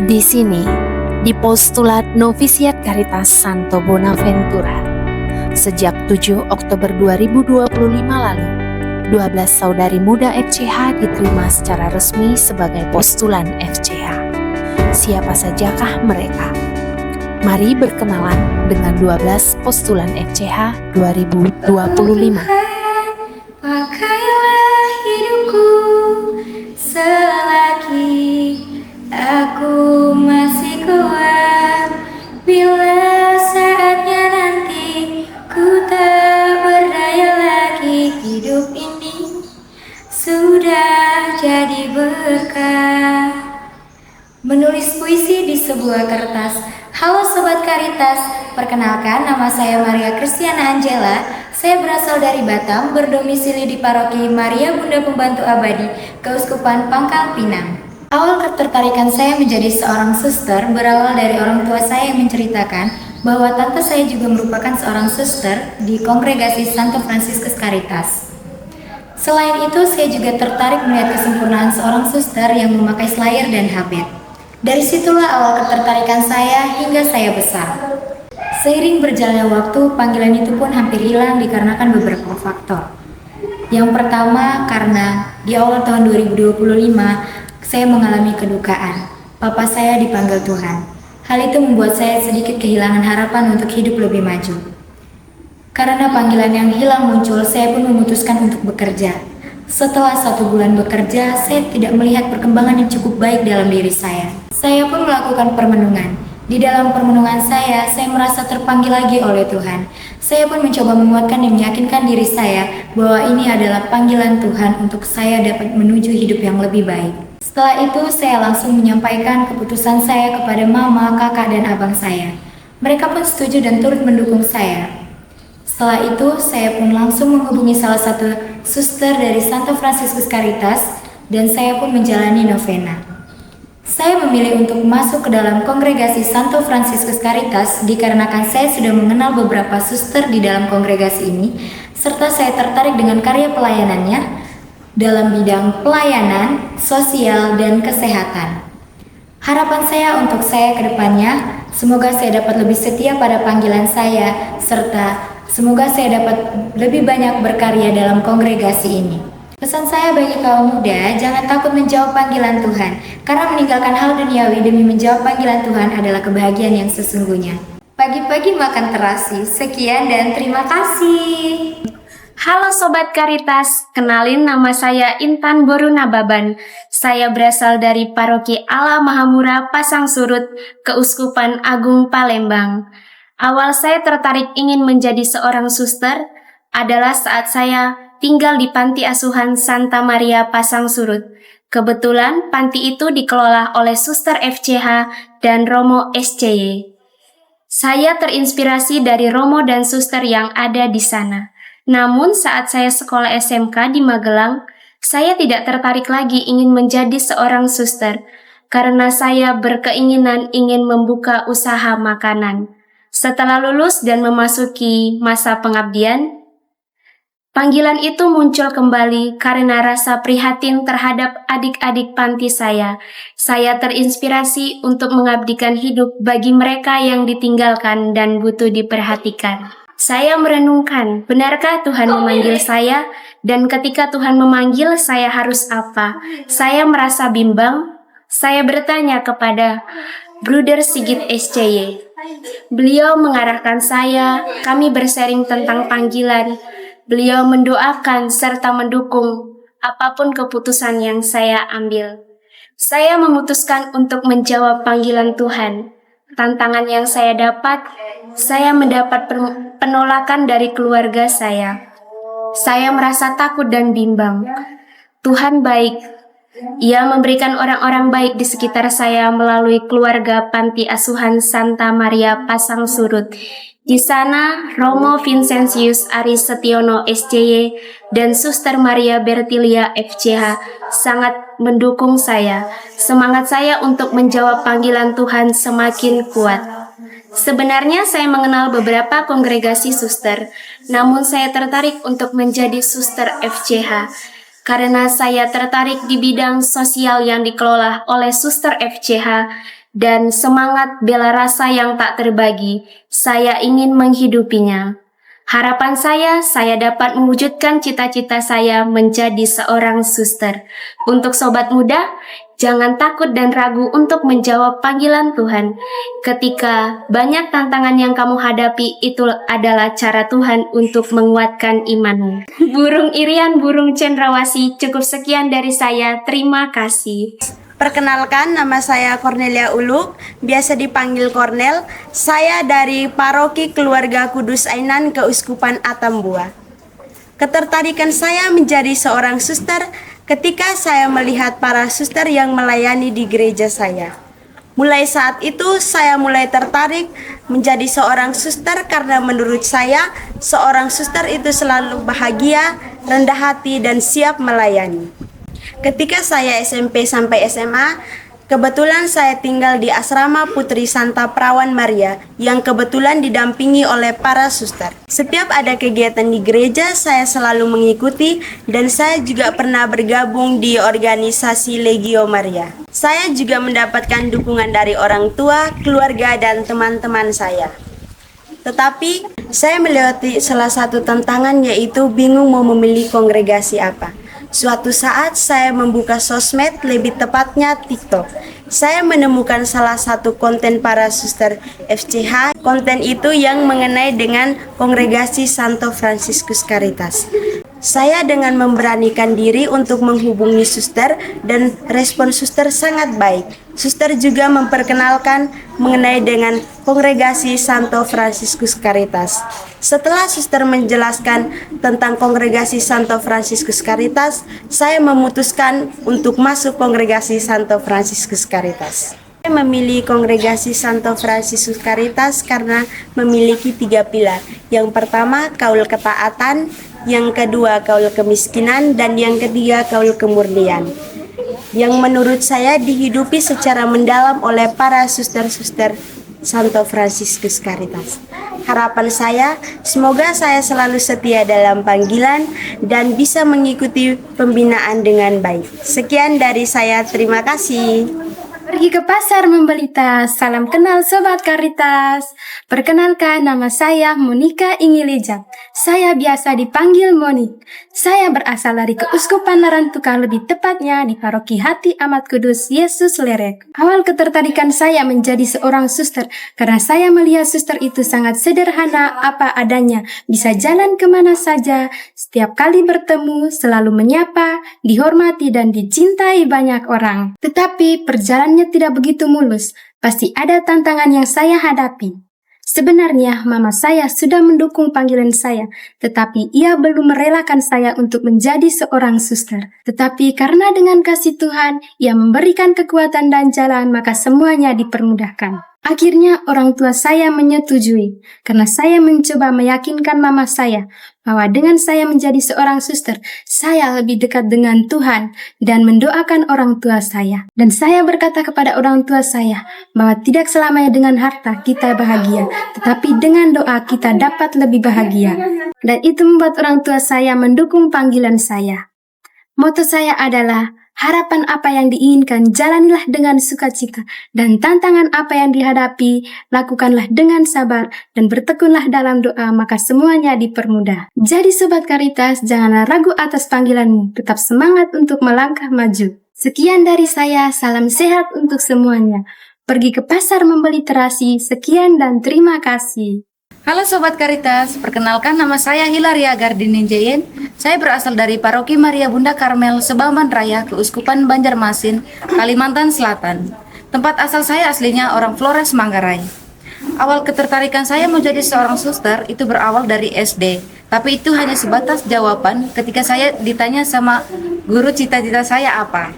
Di sini, di Postulat Novisiat Caritas Santo Bonaventura, sejak 7 Oktober 2025 lalu, 12 saudari muda FCH diterima secara resmi sebagai postulan FCH. Siapa sajakah mereka? Mari berkenalan dengan 12 postulan FCH 2025. Pakailah hidupku selagi aku masih kuat, bila saatnya nanti ku tak berdaya lagi, hidup ini sudah jadi berkah. Menulis puisi di sebuah kertas. Halo Sobat Caritas, perkenalkan nama saya Maria Kristiana Angela. Saya berasal dari Batam, berdomisili di Paroki Maria Bunda Pembantu Abadi, Keuskupan Pangkal Pinang. Awal ketertarikan saya menjadi seorang suster berawal dari orang tua saya yang menceritakan bahwa tante saya juga merupakan seorang suster di Kongregasi Santo Fransiskus Caritas. Selain itu, saya juga tertarik melihat kesempurnaan seorang suster yang memakai slayer dan habit. Dari situlah awal ketertarikan saya hingga saya besar. Seiring berjalannya waktu, panggilan itu pun hampir hilang dikarenakan beberapa faktor. Yang pertama, karena di awal tahun 2025, saya mengalami kedukaan. Papa saya dipanggil Tuhan. Hal itu membuat saya sedikit kehilangan harapan untuk hidup lebih maju. Karena panggilan yang hilang muncul, saya pun memutuskan untuk bekerja. Setelah 1 bulan bekerja, saya tidak melihat perkembangan yang cukup baik dalam diri saya. Saya pun melakukan permenungan. Di dalam permenungan saya merasa terpanggil lagi oleh Tuhan. Saya pun mencoba menguatkan dan meyakinkan diri saya bahwa ini adalah panggilan Tuhan untuk saya dapat menuju hidup yang lebih baik. Setelah itu, saya langsung menyampaikan keputusan saya kepada mama, kakak, dan abang saya. Mereka pun setuju dan turut mendukung saya. Setelah itu, saya pun langsung menghubungi salah satu suster dari Santo Fransiskus Caritas dan saya pun menjalani novena. Saya memilih untuk masuk ke dalam kongregasi Santo Fransiskus Caritas dikarenakan saya sudah mengenal beberapa suster di dalam kongregasi ini, serta saya tertarik dengan karya pelayanannya dalam bidang pelayanan, sosial, dan kesehatan. Harapan saya untuk saya ke depannya, semoga saya dapat lebih setia pada panggilan saya, serta semoga saya dapat lebih banyak berkarya dalam kongregasi ini. Pesan saya bagi kaum muda, jangan takut menjawab panggilan Tuhan, karena meninggalkan hal duniawi demi menjawab panggilan Tuhan adalah kebahagiaan yang sesungguhnya. Pagi-pagi makan terasi. Sekian dan terima kasih. Halo Sobat Caritas, kenalin nama saya Intan Borunababan. Saya berasal dari Paroki Allah Mahamura Pasang Surut, Keuskupan Agung Palembang. Awal saya tertarik ingin menjadi seorang suster adalah saat saya tinggal di Panti Asuhan Santa Maria Pasang Surut. Kebetulan panti itu dikelola oleh Suster FCH dan Romo SCY. Saya terinspirasi dari Romo dan Suster yang ada di sana. Namun saat saya sekolah SMK di Magelang, saya tidak tertarik lagi ingin menjadi seorang suster karena saya berkeinginan ingin membuka usaha makanan. Setelah lulus dan memasuki masa pengabdian, panggilan itu muncul kembali karena rasa prihatin terhadap adik-adik panti saya. Saya terinspirasi untuk mengabdikan hidup bagi mereka yang ditinggalkan dan butuh diperhatikan. Saya merenungkan, benarkah Tuhan memanggil saya? Dan ketika Tuhan memanggil, saya harus apa? Saya merasa bimbang. Saya bertanya kepada Bruder Sigit SCY. Beliau mengarahkan saya, kami bersharing tentang panggilan. Beliau mendoakan serta mendukung apapun keputusan yang saya ambil. Saya memutuskan untuk menjawab panggilan Tuhan. Tantangan yang saya dapat, saya mendapat penolakan dari keluarga saya. Saya merasa takut dan bimbang. Tuhan baik. Ia memberikan orang-orang baik di sekitar saya melalui keluarga Panti Asuhan Santa Maria Pasang Surut. Di sana, Romo Vincentius Ari Setiono SCY dan Suster Maria Bertilia FCH sangat mendukung saya. Semangat saya untuk menjawab panggilan Tuhan semakin kuat. Sebenarnya saya mengenal beberapa kongregasi suster, namun saya tertarik untuk menjadi suster FCH. Karena saya tertarik di bidang sosial yang dikelola oleh Suster FCH dan semangat bela rasa yang tak terbagi, saya ingin menghidupinya. Harapan saya dapat mewujudkan cita-cita saya menjadi seorang suster. Untuk sobat muda, jangan takut dan ragu untuk menjawab panggilan Tuhan. Ketika banyak tantangan yang kamu hadapi, itu adalah cara Tuhan untuk menguatkan imanmu. Burung Irian, burung cendrawasih, cukup sekian dari saya. Terima kasih. Perkenalkan, nama saya Cornelia Uluk, biasa dipanggil Cornel. Saya dari Paroki Keluarga Kudus Ainan, Keuskupan Atambua. Ketertarikan saya menjadi seorang suster ketika saya melihat para suster yang melayani di gereja saya. Mulai saat itu saya mulai tertarik menjadi seorang suster karena menurut saya seorang suster itu selalu bahagia, rendah hati, dan siap melayani. Ketika saya SMP sampai SMA, kebetulan saya tinggal di asrama Putri Santa Perawan Maria yang kebetulan didampingi oleh para suster. Setiap ada kegiatan di gereja, saya selalu mengikuti dan saya juga pernah bergabung di organisasi Legio Maria. Saya juga mendapatkan dukungan dari orang tua, keluarga, dan teman-teman saya. Tetapi, saya melewati salah satu tantangan yaitu bingung mau memilih kongregasi apa. Suatu saat saya membuka sosmed, lebih tepatnya TikTok. Saya menemukan salah satu konten para suster FCH. Konten itu yang mengenai dengan kongregasi Santo Fransiskus Caritas. Saya dengan memberanikan diri untuk menghubungi suster dan respon suster sangat baik. Suster juga memperkenalkan mengenai dengan kongregasi Santo Fransiskus Caritas. Setelah suster menjelaskan tentang kongregasi Santo Fransiskus Caritas, saya memutuskan untuk masuk kongregasi Santo Fransiskus Caritas. Saya memilih kongregasi Santo Fransiskus Caritas karena memiliki 3 pilar. Yang pertama, kaul ketaatan, yang kedua, kaul kemiskinan, dan yang ketiga, kaul kemurnian. Yang menurut saya dihidupi secara mendalam oleh para suster-suster Santo Fransiskus Caritas. Harapan saya, semoga saya selalu setia dalam panggilan dan bisa mengikuti pembinaan dengan baik. Sekian dari saya, terima kasih. Pergi ke pasar membeli tas. Salam kenal Sobat Caritas. Perkenalkan, nama saya Monika Ingilija. Saya biasa dipanggil Monik. Saya berasal dari Keuskupan Larantuka, lebih tepatnya di Paroki Hati Amat Kudus Yesus Lerek. Awal ketertarikan saya menjadi seorang suster karena saya melihat suster itu sangat sederhana, apa adanya, bisa jalan kemana saja, setiap kali bertemu selalu menyapa, dihormati dan dicintai banyak orang. Tetapi perjalanannya tidak begitu mulus, pasti ada tantangan yang saya hadapi. Sebenarnya mama saya sudah mendukung panggilan saya, tetapi ia belum merelakan saya untuk menjadi seorang suster. Tetapi karena dengan kasih Tuhan, ia memberikan kekuatan dan jalan, maka semuanya dipermudahkan. Akhirnya orang tua saya menyetujui, karena saya mencoba meyakinkan mama saya bahwa dengan saya menjadi seorang suster, saya lebih dekat dengan Tuhan dan mendoakan orang tua saya. Dan saya berkata kepada orang tua saya bahwa tidak selamanya dengan harta kita bahagia, tetapi dengan doa kita dapat lebih bahagia. Dan itu membuat orang tua saya mendukung panggilan saya. Moto saya adalah, harapan apa yang diinginkan, jalanilah dengan sukacita, dan tantangan apa yang dihadapi, lakukanlah dengan sabar, dan bertekunlah dalam doa, maka semuanya dipermudah. Jadi Sobat Caritas, janganlah ragu atas panggilanmu, tetap semangat untuk melangkah maju. Sekian dari saya, salam sehat untuk semuanya. Pergi ke pasar membeli terasi, sekian dan terima kasih. Halo Sobat Caritas, perkenalkan nama saya Hilaria Gardini Jayen. Saya berasal dari Paroki Maria Bunda Karmel, Sebamban Raya, Keuskupan Banjarmasin, Kalimantan Selatan. Tempat asal saya aslinya orang Flores, Manggarai. Awal ketertarikan saya menjadi seorang suster itu berawal dari SD. Tapi itu hanya sebatas jawaban ketika saya ditanya sama guru cita-cita saya apa.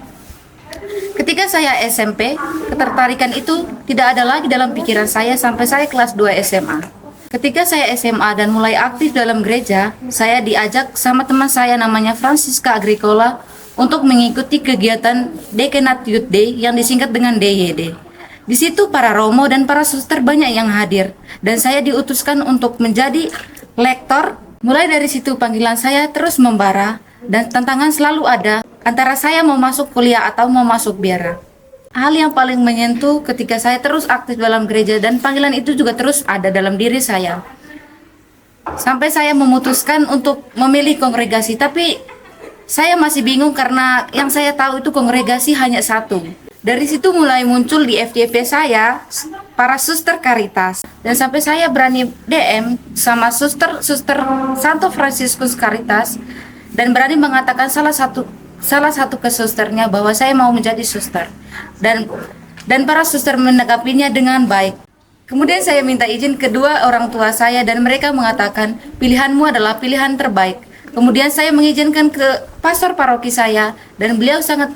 Ketika saya SMP, ketertarikan itu tidak ada lagi dalam pikiran saya sampai saya kelas 2 SMA. Ketika saya SMA dan mulai aktif dalam gereja, saya diajak sama teman saya namanya Francisca Agricola untuk mengikuti kegiatan Dekenat Youth Day yang disingkat dengan DYD. Di situ para romo dan para suster banyak yang hadir dan saya diutuskan untuk menjadi lektor. Mulai dari situ panggilan saya terus membara dan tantangan selalu ada antara saya mau masuk kuliah atau mau masuk biara. hal yang paling menyentuh ketika saya terus aktif dalam gereja dan panggilan itu juga terus ada dalam diri saya. Sampai saya memutuskan untuk memilih kongregasi, tapi saya masih bingung karena yang saya tahu itu kongregasi hanya satu. Dari situ mulai muncul di FYP saya para suster Caritas, dan sampai saya berani DM sama suster Santo Fransiskus Caritas dan berani mengatakan salah satu ke susternya bahwa saya mau menjadi suster, dan para suster menanggapinya dengan baik. Kemudian saya minta izin kedua orang tua saya dan mereka mengatakan pilihanmu adalah pilihan terbaik. Kemudian saya mengizinkan ke pastor paroki saya dan beliau sangat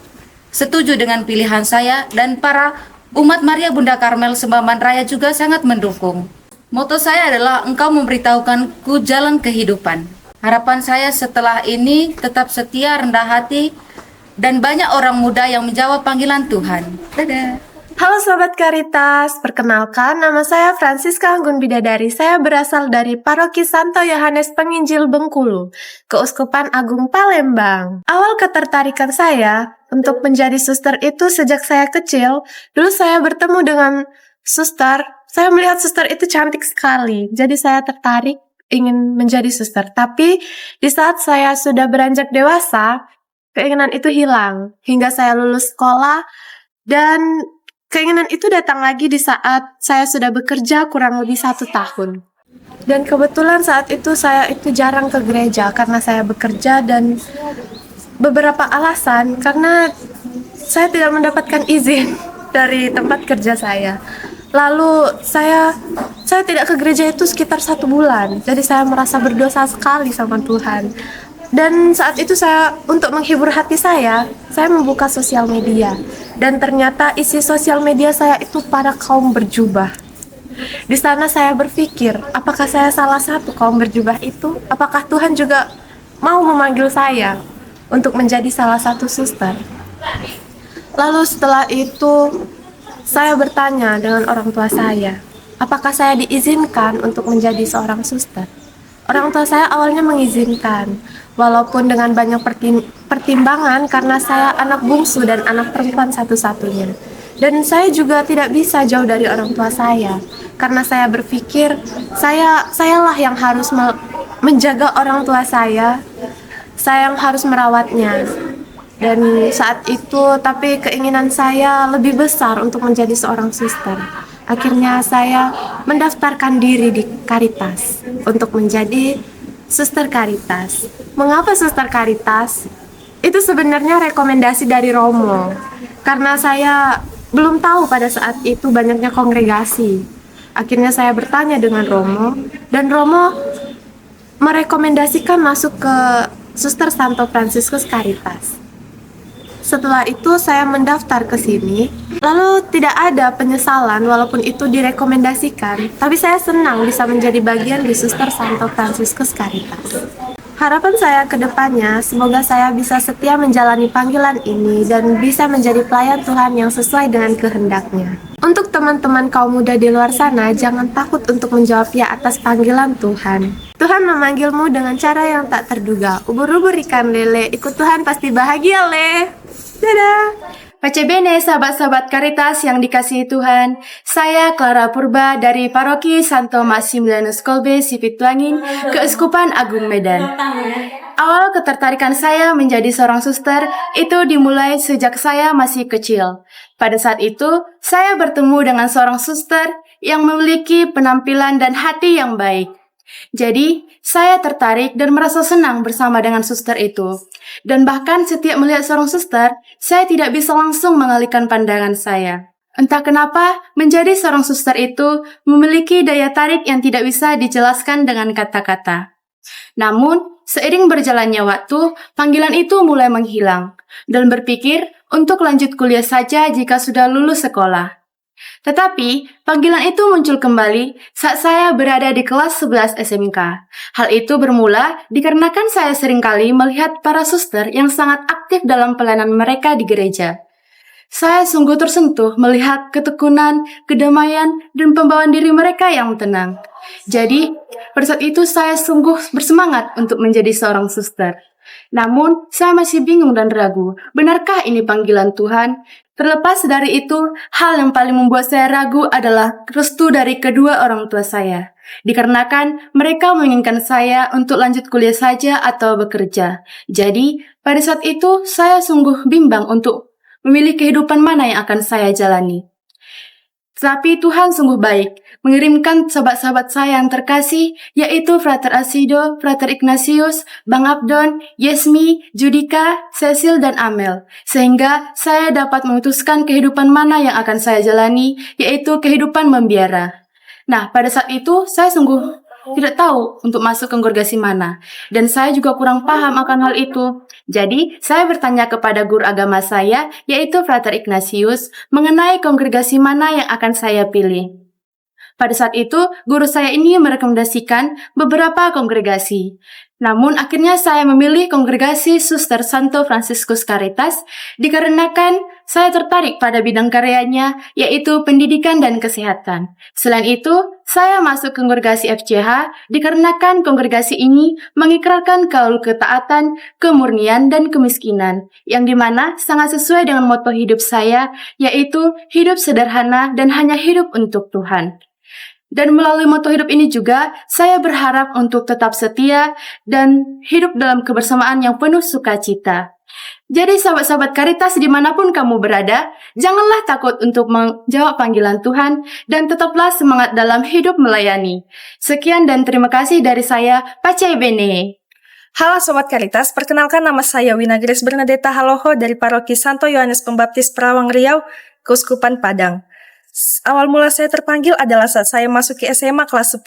setuju dengan pilihan saya, dan para umat Maria Bunda Karmel Sebamban Raya juga sangat mendukung. Moto saya adalah engkau memberitahukanku jalan kehidupan. Harapan saya setelah ini tetap setia, rendah hati, dan banyak orang muda yang menjawab panggilan Tuhan. Dadah. Halo Sobat Caritas, perkenalkan nama saya Francisca Anggun Bidadari. Saya berasal dari Paroki Santo Yohanes Penginjil Bengkulu, Keuskupan Agung Palembang. Awal ketertarikan saya untuk menjadi suster itu sejak saya kecil. Dulu saya bertemu dengan suster, saya melihat suster itu cantik sekali. Jadi saya tertarik ingin menjadi suster. Tapi di saat saya sudah beranjak dewasa, keinginan itu hilang. Hingga saya lulus sekolah, dan keinginan itu datang lagi di saat saya sudah bekerja kurang lebih 1 tahun. Dan kebetulan saat itu saya itu jarang ke gereja karena saya bekerja, dan beberapa alasan karena saya tidak mendapatkan izin dari tempat kerja saya. Lalu saya tidak ke gereja itu sekitar 1 bulan. Jadi saya merasa berdosa sekali sama Tuhan. Dan saat itu saya, untuk menghibur hati saya membuka sosial media. Dan ternyata isi sosial media saya itu para kaum berjubah. Di sana saya berpikir, apakah saya salah satu kaum berjubah itu? Apakah Tuhan juga mau memanggil saya untuk menjadi salah satu suster? Lalu setelah itu, saya bertanya dengan orang tua saya, apakah saya diizinkan untuk menjadi seorang suster? Orang tua saya awalnya mengizinkan, walaupun dengan banyak pertimbangan karena saya anak bungsu dan anak perempuan satu-satunya. Dan saya juga tidak bisa jauh dari orang tua saya, karena saya berpikir sayalah yang harus menjaga orang tua saya yang harus merawatnya. Dan saat itu, tapi keinginan saya lebih besar untuk menjadi seorang suster. Akhirnya saya mendaftarkan diri di Caritas untuk menjadi suster Caritas. Mengapa suster Caritas? Itu sebenarnya rekomendasi dari Romo. Karena saya belum tahu pada saat itu banyaknya kongregasi. Akhirnya saya bertanya dengan Romo, dan Romo merekomendasikan masuk ke Suster Santo Fransiskus Caritas. Setelah itu saya mendaftar ke sini, lalu tidak ada penyesalan walaupun itu direkomendasikan, tapi saya senang bisa menjadi bagian di Suster Santo Fransiskus Caritas. Harapan saya ke depannya, semoga saya bisa setia menjalani panggilan ini dan bisa menjadi pelayan Tuhan yang sesuai dengan kehendaknya. Untuk teman-teman kaum muda di luar sana, jangan takut untuk menjawab ya atas panggilan Tuhan. Tuhan memanggilmu dengan cara yang tak terduga. Ubur-ubur ikan lele, ikut Tuhan pasti bahagia, Le. Dadah! Pace bene sahabat-sahabat Caritas yang dikasihi Tuhan, saya Clara Purba dari Paroki Santo Maximilianus Kolbe, Sipituangin, Keuskupan Agung Medan. Awal ketertarikan saya menjadi seorang suster itu dimulai sejak saya masih kecil. Pada saat itu, saya bertemu dengan seorang suster yang memiliki penampilan dan hati yang baik. Jadi, saya tertarik dan merasa senang bersama dengan suster itu. Dan bahkan setiap melihat seorang suster, saya tidak bisa langsung mengalihkan pandangan saya. Entah kenapa, menjadi seorang suster itu memiliki daya tarik yang tidak bisa dijelaskan dengan kata-kata. Namun, seiring berjalannya waktu, panggilan itu mulai menghilang, dan berpikir untuk lanjut kuliah saja jika sudah lulus sekolah. Tetapi, panggilan itu muncul kembali saat saya berada di kelas 11 SMK. Hal itu bermula dikarenakan saya seringkali melihat para suster yang sangat aktif dalam pelayanan mereka di gereja. Saya sungguh tersentuh melihat ketekunan, kedamaian, dan pembawaan diri mereka yang tenang. Jadi, pada saat itu saya sungguh bersemangat untuk menjadi seorang suster. Namun, saya masih bingung dan ragu. Benarkah ini panggilan Tuhan? Terlepas dari itu, hal yang paling membuat saya ragu adalah restu dari kedua orang tua saya. Dikarenakan mereka menginginkan saya untuk lanjut kuliah saja atau bekerja. Jadi, pada saat itu saya sungguh bimbang untuk memilih kehidupan mana yang akan saya jalani. Tapi Tuhan sungguh baik, mengirimkan sahabat-sahabat saya yang terkasih, yaitu Frater Asido, Frater Ignatius, Bang Abdon, Yesmi, Judika, Cecil, dan Amel. Sehingga saya dapat memutuskan kehidupan mana yang akan saya jalani, yaitu kehidupan membiara. Nah, pada saat itu saya sungguh tidak tahu untuk masuk kongregasi mana. Dan saya juga kurang paham akan hal itu. Jadi, saya bertanya kepada guru agama saya, yaitu Frater Ignatius, mengenai kongregasi mana yang akan saya pilih. Pada saat itu, guru saya ini merekomendasikan beberapa kongregasi. Namun, akhirnya saya memilih kongregasi Suster Santo Franciscus Caritas dikarenakan saya tertarik pada bidang karyanya, yaitu pendidikan dan kesehatan. Selain itu, saya masuk kongregasi FCH dikarenakan kongregasi ini mengikrarkan kaul ketaatan, kemurnian, dan kemiskinan, yang dimana sangat sesuai dengan moto hidup saya, yaitu hidup sederhana dan hanya hidup untuk Tuhan. Dan melalui moto hidup ini juga, saya berharap untuk tetap setia dan hidup dalam kebersamaan yang penuh sukacita. Jadi sahabat-sahabat Caritas dimanapun kamu berada, janganlah takut untuk menjawab panggilan Tuhan dan tetaplah semangat dalam hidup melayani. Sekian dan terima kasih dari saya, Pacai Bene. Halo Sobat Caritas, perkenalkan nama saya Wina Grace Bernadetta Haloho dari Paroki Santo Yohanes Pembaptis Perawang Riau, Keuskupan Padang. Awal mula saya terpanggil adalah saat saya masuk ke SMA kelas 10.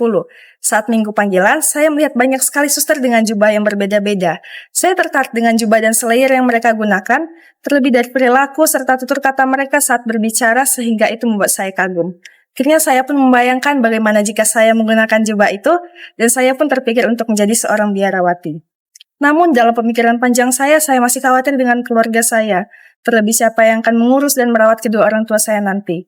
Saat minggu panggilan, saya melihat banyak sekali suster dengan jubah yang berbeda-beda. Saya tertarik dengan jubah dan slayer yang mereka gunakan, terlebih dari perilaku serta tutur kata mereka saat berbicara sehingga itu membuat saya kagum. Akhirnya saya pun membayangkan bagaimana jika saya menggunakan jubah itu, dan saya pun terpikir untuk menjadi seorang biarawati. Namun dalam pemikiran panjang saya masih khawatir dengan keluarga saya, terlebih siapa yang akan mengurus dan merawat kedua orang tua saya nanti.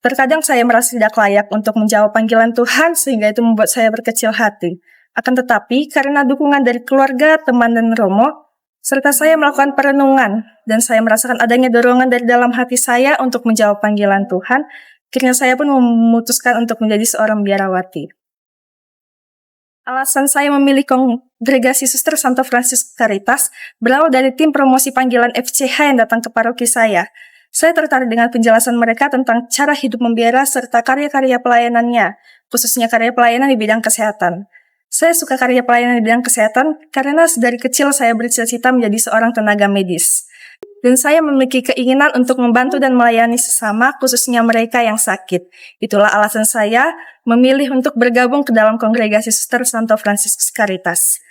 Terkadang saya merasa tidak layak untuk menjawab panggilan Tuhan sehingga itu membuat saya berkecil hati. Akan tetapi, karena dukungan dari keluarga, teman, dan Romo, serta saya melakukan perenungan, dan saya merasakan adanya dorongan dari dalam hati saya untuk menjawab panggilan Tuhan, akhirnya saya pun memutuskan untuk menjadi seorang biarawati. Alasan saya memilih kongregasi Suster Santo Franciscus Caritas berawal dari tim promosi panggilan FCH yang datang ke paroki saya. Saya tertarik dengan penjelasan mereka tentang cara hidup membiara serta karya-karya pelayanannya, khususnya karya pelayanan di bidang kesehatan. Saya suka karya pelayanan di bidang kesehatan karena dari kecil saya bercita-cita menjadi seorang tenaga medis. Dan saya memiliki keinginan untuk membantu dan melayani sesama, khususnya mereka yang sakit. Itulah alasan saya memilih untuk bergabung ke dalam kongregasi Suster Santo Franciscus Caritas.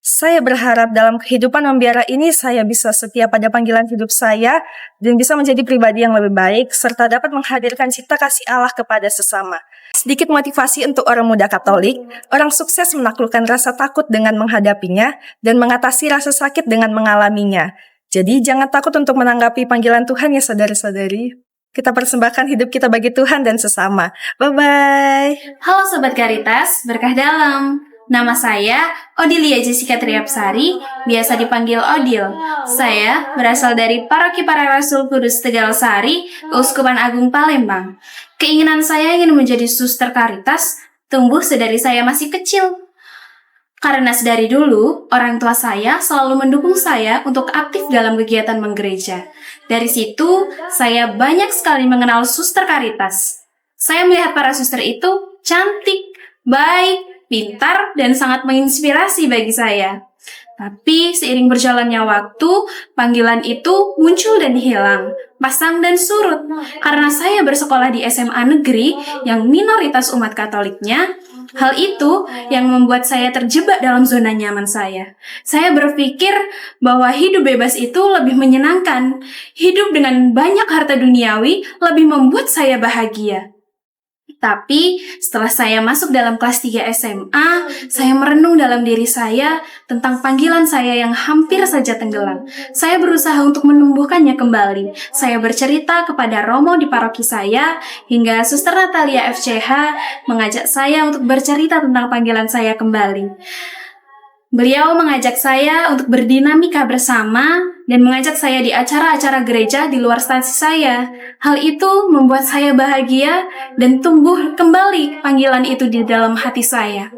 Saya berharap dalam kehidupan membiara ini saya bisa setia pada panggilan hidup saya dan bisa menjadi pribadi yang lebih baik serta dapat menghadirkan cipta kasih Allah kepada sesama. Sedikit motivasi untuk orang muda Katolik, orang sukses menaklukkan rasa takut dengan menghadapinya dan mengatasi rasa sakit dengan mengalaminya. Jadi jangan takut untuk menanggapi panggilan Tuhan ya saudari-saudari. Kita persembahkan hidup kita bagi Tuhan dan sesama. Bye-bye. Halo Sobat Caritas, berkah dalam. Nama saya Odilia Jessica Triapsari, biasa dipanggil Odil. Saya berasal dari Paroki Para Rasul Kudus Tegal Sari, Keuskupan Agung Palembang. Keinginan saya ingin menjadi suster Caritas tumbuh sedari saya masih kecil. Karena sedari dulu, orang tua saya selalu mendukung saya untuk aktif dalam kegiatan menggereja. Dari situ, saya banyak sekali mengenal suster Caritas. Saya melihat para suster itu cantik, baik, pintar, dan sangat menginspirasi bagi saya. Tapi seiring berjalannya waktu, panggilan itu muncul dan hilang, pasang dan surut. Karena saya bersekolah di SMA negeri yang minoritas umat Katoliknya, hal itu yang membuat saya terjebak dalam zona nyaman saya. Saya berpikir bahwa hidup bebas itu lebih menyenangkan. Hidup dengan banyak harta duniawi lebih membuat saya bahagia. Tapi setelah saya masuk dalam kelas 3 SMA, saya merenung dalam diri saya tentang panggilan saya yang hampir saja tenggelam. Saya berusaha untuk menumbuhkannya kembali. Saya bercerita kepada Romo di paroki saya, hingga Suster Natalia FCH mengajak saya untuk bercerita tentang panggilan saya kembali. Beliau mengajak saya untuk berdinamika bersama dan mengajak saya di acara-acara gereja di luar stasi saya. Hal itu membuat saya bahagia dan tumbuh kembali panggilan itu di dalam hati saya.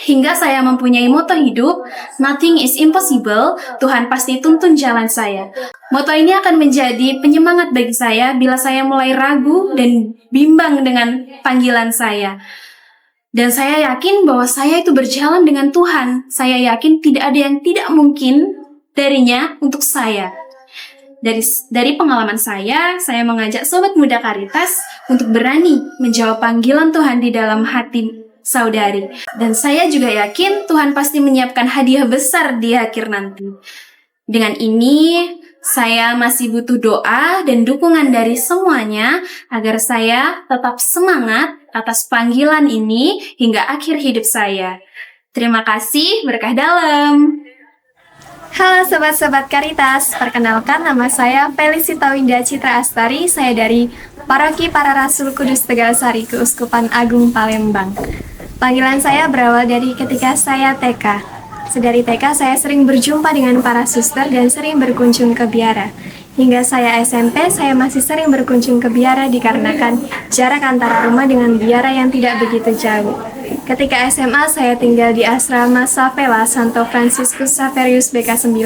Hingga saya mempunyai moto hidup, nothing is impossible, Tuhan pasti tuntun jalan saya. Moto ini akan menjadi penyemangat bagi saya bila saya mulai ragu dan bimbang dengan panggilan saya. Dan saya yakin bahwa saya itu berjalan dengan Tuhan. Saya yakin tidak ada yang tidak mungkin darinya untuk saya. Dari pengalaman saya mengajak Sobat Muda Karitas untuk berani menjawab panggilan Tuhan di dalam hati saudari. Dan saya juga yakin Tuhan pasti menyiapkan hadiah besar di akhir nanti. Dengan ini, saya masih butuh doa dan dukungan dari semuanya agar saya tetap semangat atas panggilan ini hingga akhir hidup saya. Terima kasih, berkah dalam. Halo Sobat-Sobat Karitas, perkenalkan nama saya Felicita Winda Citra Astari, saya dari Paroki Para Rasul Kudus Tegalsari, Keuskupan Agung Palembang. Panggilan saya berawal dari ketika saya TK. Sedari TK saya sering berjumpa dengan para suster dan sering berkunjung ke biara. Hingga saya SMP, saya masih sering berkunjung ke biara dikarenakan jarak antara rumah dengan biara yang tidak begitu jauh. Ketika SMA, saya tinggal di asrama Savela Santo Franciscus Saverius BK9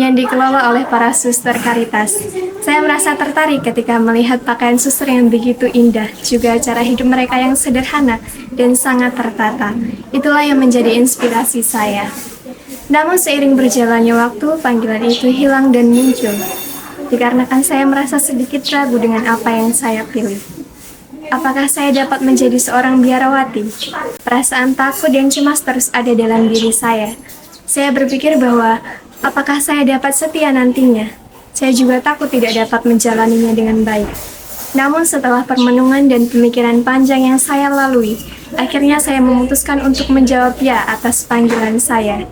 yang dikelola oleh para suster Karitas. Saya merasa tertarik ketika melihat pakaian suster yang begitu indah, juga cara hidup mereka yang sederhana dan sangat tertata. Itulah yang menjadi inspirasi saya. Namun seiring berjalannya waktu, panggilan itu hilang dan muncul. Dikarenakan saya merasa sedikit ragu dengan apa yang saya pilih. Apakah saya dapat menjadi seorang biarawati? Perasaan takut dan cemas terus ada dalam diri saya. Saya berpikir bahwa apakah saya dapat setia nantinya? Saya juga takut tidak dapat menjalaninya dengan baik. Namun setelah permenungan dan pemikiran panjang yang saya lalui, akhirnya saya memutuskan untuk menjawab ya atas panggilan saya.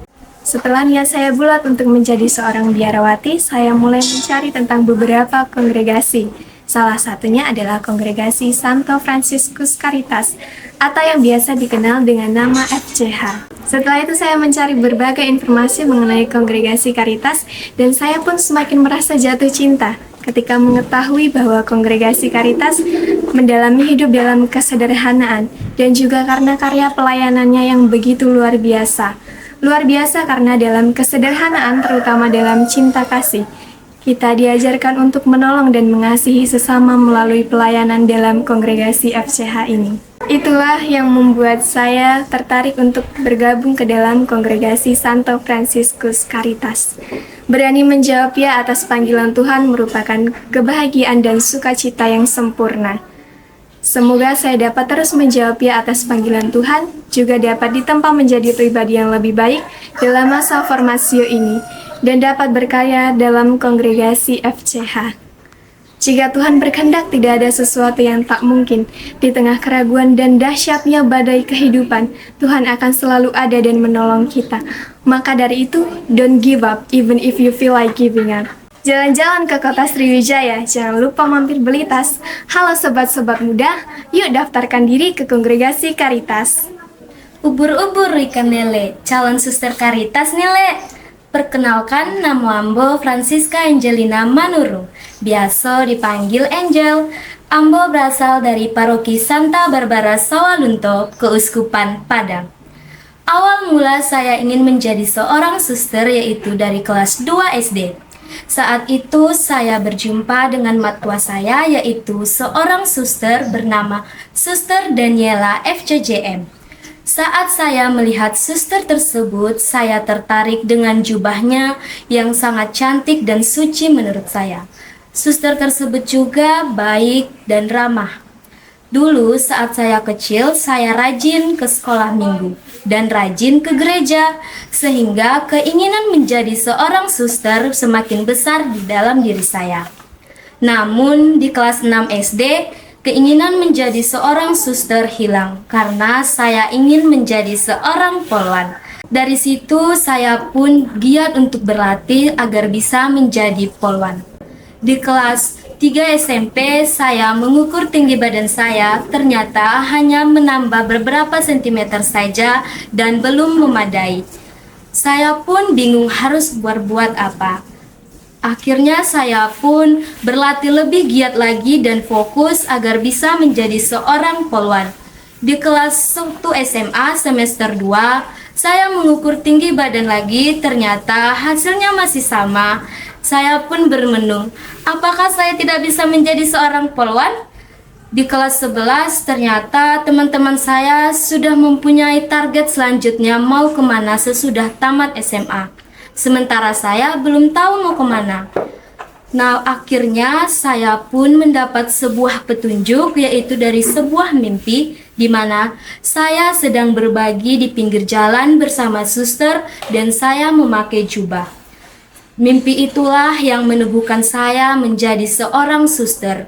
Setelah niat saya bulat untuk menjadi seorang biarawati, saya mulai mencari tentang beberapa kongregasi. Salah satunya adalah kongregasi Santo Franciscus Caritas, atau yang biasa dikenal dengan nama FCH. Setelah itu saya mencari berbagai informasi mengenai kongregasi Caritas, dan saya pun semakin merasa jatuh cinta ketika mengetahui bahwa kongregasi Caritas mendalami hidup dalam kesederhanaan, dan juga karena karya pelayanannya yang begitu luar biasa. Luar biasa karena dalam kesederhanaan, terutama dalam cinta kasih, kita diajarkan untuk menolong dan mengasihi sesama melalui pelayanan dalam kongregasi FCH ini. Itulah yang membuat saya tertarik untuk bergabung ke dalam kongregasi Santo Franciscus Caritas. Berani menjawab ya atas panggilan Tuhan merupakan kebahagiaan dan sukacita yang sempurna. Semoga saya dapat terus menjawab ya atas panggilan Tuhan, juga dapat ditempa menjadi pribadi yang lebih baik dalam masa formasio ini, dan dapat berkarya dalam kongregasi FCH. Jika Tuhan berkehendak, tidak ada sesuatu yang tak mungkin. Di tengah keraguan dan dahsyatnya badai kehidupan, Tuhan akan selalu ada dan menolong kita. Maka dari itu, don't give up even if you feel like giving up. Jalan-jalan ke kota Sriwijaya, jangan lupa mampir beli tas. Halo sobat-sobat muda, yuk daftarkan diri ke kongregasi Caritas. Ubur-ubur ikan lele, calon suster Caritas nih le. Perkenalkan, nama Ambo Francisca Angelina Manurung, biasa dipanggil Angel. Ambo berasal dari Paroki Santa Barbara Sawalunto, Keuskupan Padang. Awal mula saya ingin menjadi seorang suster yaitu dari kelas 2 SD. Saat itu saya berjumpa dengan matua saya yaitu seorang suster bernama Suster Daniela FCJM. Saat saya melihat suster tersebut, saya tertarik dengan jubahnya yang sangat cantik dan suci menurut saya. Suster tersebut juga baik dan ramah. Dulu saat saya kecil, saya rajin ke sekolah minggu dan rajin ke gereja, sehingga keinginan menjadi seorang suster semakin besar di dalam diri saya. Namun di kelas 6 SD, keinginan menjadi seorang suster hilang karena saya ingin menjadi seorang poluan. Dari situ saya pun giat untuk berlatih agar bisa menjadi poluan. Di kelas 3 SMP, saya mengukur tinggi badan saya, ternyata hanya menambah beberapa sentimeter saja dan belum memadai. Saya pun bingung harus berbuat apa. Akhirnya saya pun berlatih lebih giat lagi dan fokus agar bisa menjadi seorang polwan. Di kelas 1 SMA semester 2, saya mengukur tinggi badan lagi, ternyata hasilnya masih sama. Saya pun bermenung, apakah saya tidak bisa menjadi seorang polwan? Di kelas 11, ternyata teman-teman saya sudah mempunyai target selanjutnya mau kemana sesudah tamat SMA. Sementara saya belum tahu mau kemana. Nah, akhirnya saya pun mendapat sebuah petunjuk, yaitu dari sebuah mimpi di mana saya sedang berbagi di pinggir jalan bersama suster dan saya memakai jubah. Mimpi itulah yang meneguhkan saya menjadi seorang suster.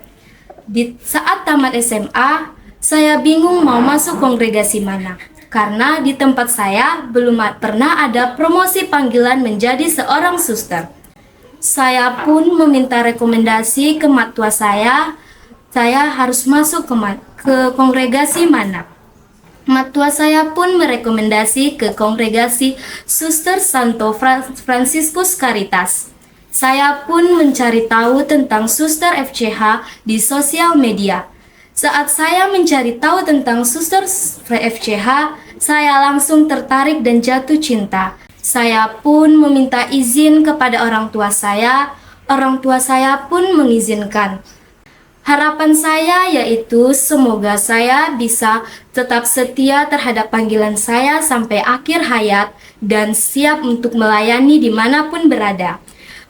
Di saat tamat SMA, saya bingung mau masuk kongregasi mana. Karena di tempat saya belum pernah ada promosi panggilan menjadi seorang suster. Saya pun meminta rekomendasi ke matua saya harus masuk ke kongregasi mana. Matua saya pun merekomendasi ke kongregasi Suster Santo Franciscus Caritas. Saya pun mencari tahu tentang Suster FCH di sosial media. Saat saya mencari tahu tentang Suster FCH, saya langsung tertarik dan jatuh cinta. Saya pun meminta izin kepada orang tua saya pun mengizinkan. Harapan saya yaitu semoga saya bisa tetap setia terhadap panggilan saya sampai akhir hayat dan siap untuk melayani dimanapun berada.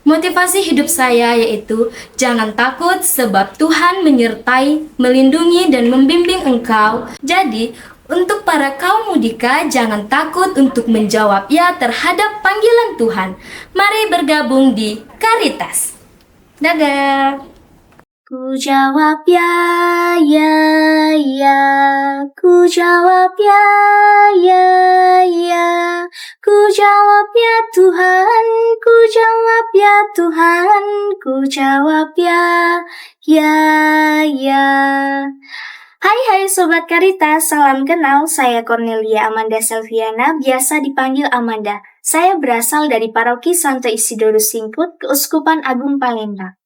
Motivasi hidup saya yaitu jangan takut sebab Tuhan menyertai, melindungi dan membimbing engkau. Jadi, untuk para kaum mudika jangan takut untuk menjawab ya terhadap panggilan Tuhan. Mari bergabung di Caritas. Dadah. Ku jawab ya, ya, ya. Ku jawab ya, ya, ya. Ku jawab ya Tuhan, ku jawab ya Tuhan, ku jawab ya, ya, ya. Hai Sobat Caritas, salam kenal, saya Cornelia Amanda Selviana, biasa dipanggil Amanda. Saya berasal dari Paroki Santo Isidorus Singkut, Keuskupan Agung Palembang.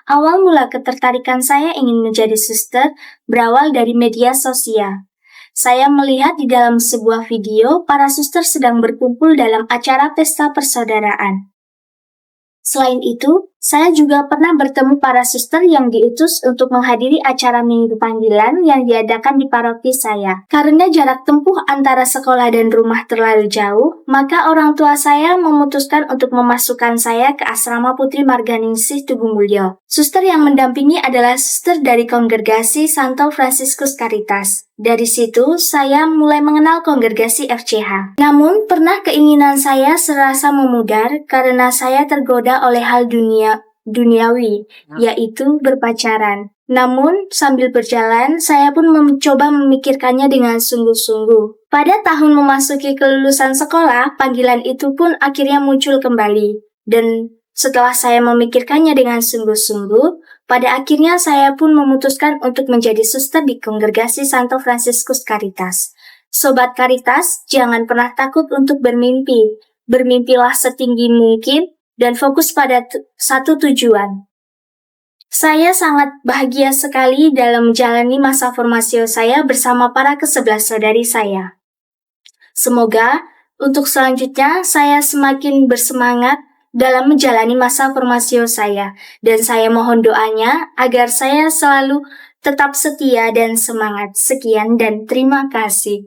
Awal mula ketertarikan saya ingin menjadi suster berawal dari media sosial. Saya melihat di dalam sebuah video, para suster sedang berkumpul dalam acara pesta persaudaraan. Selain itu, saya juga pernah bertemu para suster yang diutus untuk menghadiri acara minggu panggilan yang diadakan di paroki saya. Karena jarak tempuh antara sekolah dan rumah terlalu jauh, maka orang tua saya memutuskan untuk memasukkan saya ke asrama Putri Marganingsih Tugumulyo. Suster yang mendampingi adalah suster dari kongregasi Santo Franciscus Caritas. Dari situ, saya mulai mengenal kongregasi FCH. Namun, pernah keinginan saya serasa memudar karena saya tergoda oleh hal duniawi, yaitu berpacaran. Namun, sambil berjalan, saya pun mencoba memikirkannya dengan sungguh-sungguh. Pada tahun memasuki kelulusan sekolah, panggilan itu pun akhirnya muncul kembali. Dan setelah saya memikirkannya dengan sungguh-sungguh, pada akhirnya saya pun memutuskan untuk menjadi suster di kongregasi Santo Franciscus Caritas. Sobat Caritas, jangan pernah takut untuk bermimpi. Bermimpilah setinggi mungkin dan fokus pada satu tujuan. Saya sangat bahagia sekali dalam menjalani masa formasio saya bersama para ke-11 saudari saya. Semoga untuk selanjutnya saya semakin bersemangat dalam menjalani masa formasio saya, dan saya mohon doanya agar saya selalu tetap setia dan semangat. Sekian dan terima kasih.